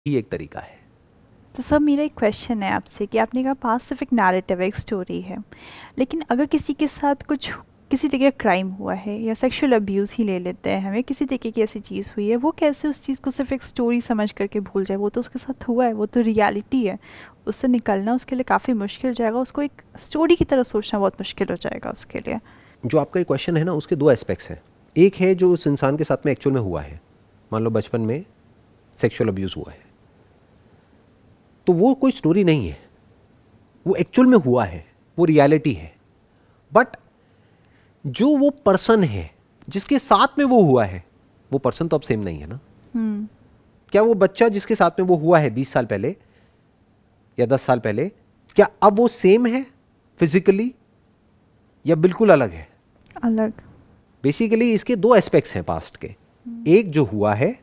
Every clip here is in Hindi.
ही एक तरीका है। तो सर मेरा एक क्वेश्चन है आपसे कि आपने कहा पास्ट सिर्फ एक नैरेटिव है, एक स्टोरी है, लेकिन अगर किसी के साथ कुछ किसी तरीके का क्राइम हुआ है या सेक्सुअल अब्यूज़ ही ले लेते हैं हमें, किसी तरीके की ऐसी चीज़ हुई है, वो कैसे उस चीज़ को सिर्फ एक स्टोरी समझ करके भूल जाए? वो तो उसके साथ हुआ है, वो तो रियलिटी है। उससे निकलना उसके लिए काफ़ी मुश्किल हो जाएगा, उसको एक स्टोरी की तरह सोचना बहुत मुश्किल हो जाएगा उसके लिए। जो आपका ये क्वेश्चन है ना, उसके दो एस्पेक्ट्स हैं। एक है जो उस इंसान के साथ में एक्चुअल में हुआ है, मान लो बचपन में सेक्सुअल अब्यूज़ हुआ है, तो वो कोई स्टोरी नहीं है, वो एक्चुअल में हुआ है, वो रियलिटी है। बट जो वो पर्सन है जिसके साथ में वो हुआ है, वो पर्सन तो अब सेम नहीं है ना। हम्म। क्या वो बच्चा जिसके साथ में वो हुआ है 20 साल पहले या 10 साल पहले, क्या अब वो सेम है फिजिकली या बिल्कुल अलग है? अलग। बेसिकली इसके दो एस्पेक्ट्स हैं पास्ट के। एक जो हुआ है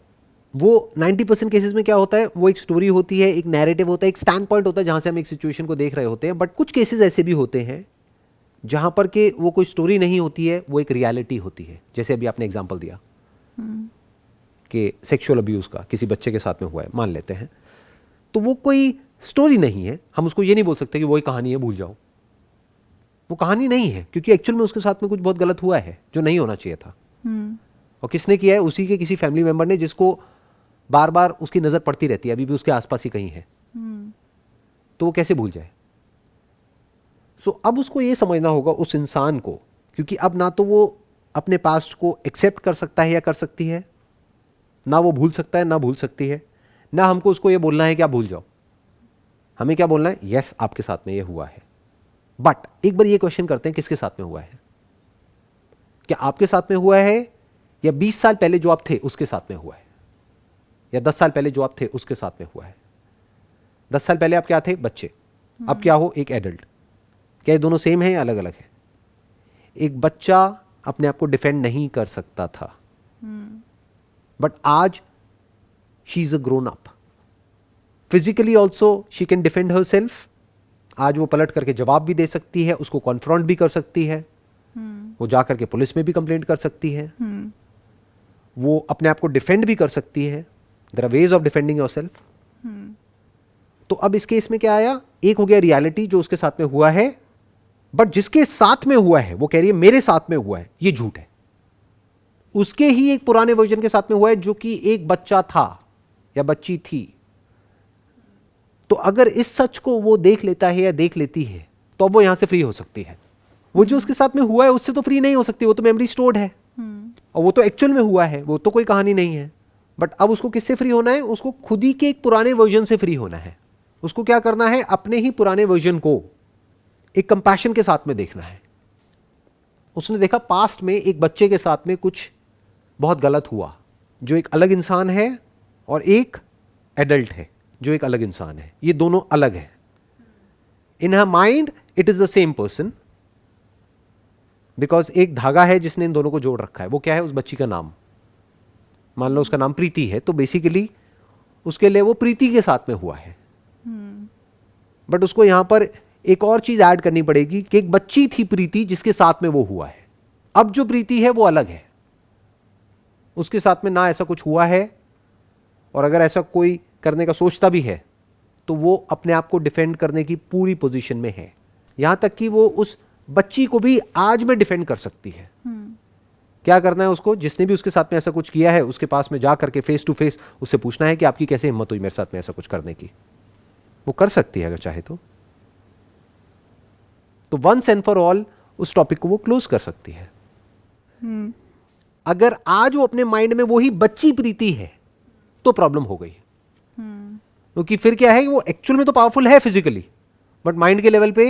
वो 90% केसेस में क्या होता है, वो एक स्टोरी होती है, एक नैरेटिव होता है, एक स्टैंड पॉइंट होता है जहां से हम एक सिचुएशन को देख रहे होते हैं। बट कुछ केसेस ऐसे भी होते हैं जहां पर के वो कोई स्टोरी नहीं होती है, वो एक रियलिटी होती है। जैसे अभी आपने एग्जांपल दिया कि सेक्सुअल अब्यूज का किसी बच्चे के साथ में हुआ है, मान लेते हैं, तो वो कोई स्टोरी नहीं है। हम उसको ये नहीं बोल सकते कि वही कहानी है, भूल जाओ। वो कहानी नहीं है, क्योंकि एक्चुअल में उसके साथ में कुछ बहुत गलत हुआ है जो नहीं होना चाहिए था। और किसने किया है? उसी के किसी फैमिली मेंबर ने, जिसको बार बार उसकी नजर पड़ती रहती है, अभी भी उसके आसपास ही कहीं है। तो वो कैसे भूल जाए? सो अब उसको ये समझना होगा उस इंसान को, क्योंकि अब ना तो वो अपने पास्ट को एक्सेप्ट कर सकता है या कर सकती है, ना वो भूल सकता है ना भूल सकती है, ना हमको उसको ये बोलना है कि आप भूल जाओ। हमें क्या बोलना है? यस, आपके साथ में ये हुआ है। बट एक बार ये क्वेश्चन करते हैं, किसके साथ में हुआ है? क्या आपके साथ में हुआ है, या 20 साल पहले जो आप थे उसके साथ में हुआ है, या 10 साल पहले जो आप थे उसके साथ में हुआ है? 10 साल पहले आप क्या थे? बच्चे। अब क्या हो? एक एडल्ट। क्या ये दोनों सेम है या अलग अलग है? एक बच्चा अपने आप को डिफेंड नहीं कर सकता था, बट आज she is a grown up, physically also she can defend her self. आज वो पलट करके जवाब भी दे सकती है, उसको कॉन्फ्रंट भी कर सकती है, वो जाकर के पुलिस में भी कंप्लेंट कर सकती है, वो अपने आप को डिफेंड भी कर सकती है। There are ways of defending yourself. तो अब इस केस में क्या आया? एक हो गया रियलिटी जो उसके साथ में हुआ है, बट जिसके साथ में हुआ है वो कह रही है मेरे साथ में हुआ है, ये झूठ है। उसके ही एक पुराने वर्जन के साथ में हुआ है जो कि एक बच्चा था या बच्ची थी। तो अगर इस सच को वो देख लेता है या देख लेती है, तो अब वो यहां से फ्री हो सकती है। वो जो उसके साथ में हुआ है उससे तो फ्री नहीं हो सकती, वो तो मेमोरी स्टोर्ड है, और वो तो एक्चुअल में हुआ है, वो तो कोई कहानी नहीं है। बट अब उसको किससे फ्री होना है? उसको खुद ही के एक पुराने वर्जन से फ्री होना है। उसको क्या करना है? अपने ही पुराने वर्जन को एक कंपैशन के साथ में देखना है। उसने देखा पास्ट में एक बच्चे के साथ में कुछ बहुत गलत हुआ, जो एक अलग इंसान है, और एक एडल्ट है जो एक अलग इंसान है। ये दोनों अलग है। In her mind it is the same person, because एक धागा है जिसने इन दोनों को जोड़ रखा है। वो क्या है? उस बच्ची का नाम। मान लो उसका नाम प्रीति है, तो बेसिकली उसके लिए वो प्रीति के साथ में हुआ है। बट उसको यहां पर एक और चीज ऐड करनी पड़ेगी कि एक बच्ची थी प्रीति जिसके साथ में वो हुआ है। अब जो प्रीति है वो अलग है, उसके साथ में ना ऐसा कुछ हुआ है, और अगर ऐसा कोई करने का सोचता भी है तो वो अपने आप को डिफेंड करने की पूरी पोजीशन में है। यहां तक कि वो उस बच्ची को भी आज में डिफेंड कर सकती है। क्या करना है उसको? जिसने भी उसके साथ में ऐसा कुछ किया है उसके पास में जा करके फेस टू फेस उससे पूछना है कि आपकी कैसे हिम्मत हुई मेरे साथ में ऐसा कुछ करने की। वो कर सकती है अगर चाहे तो वंस एंड फॉर ऑल उस टॉपिक को वो क्लोज कर सकती है। अगर आज वो अपने माइंड में वही बच्ची प्रीति है तो प्रॉब्लम हो गई, क्योंकि फिर क्या है कि वो एक्चुअल में तो पावरफुल है फिजिकली, बट माइंड के लेवल पे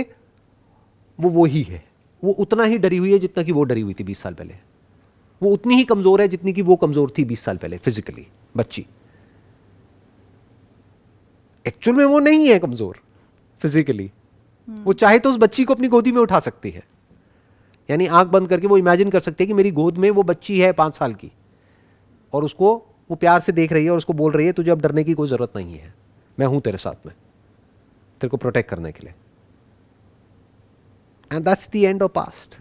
वो वही है। वो उतना ही डरी हुई है जितना कि वो डरी हुई थी 20 साल पहले। वो उतनी ही कमजोर है जितनी कि वो कमजोर थी 20 साल पहले फिजिकली। बच्ची एक्चुअल में वो नहीं है कमजोर फिजिकली। वो चाहे तो उस बच्ची को अपनी गोदी में उठा सकती है, यानी आंख बंद करके वो इमेजिन कर सकती है कि मेरी गोद में वो बच्ची है 5 साल की, और उसको वो प्यार से देख रही है और उसको बोल रही है तुझे अब डरने की कोई जरूरत नहीं है, मैं हूं तेरे साथ में, तेरे को प्रोटेक्ट करने के लिए। And that's the end of past.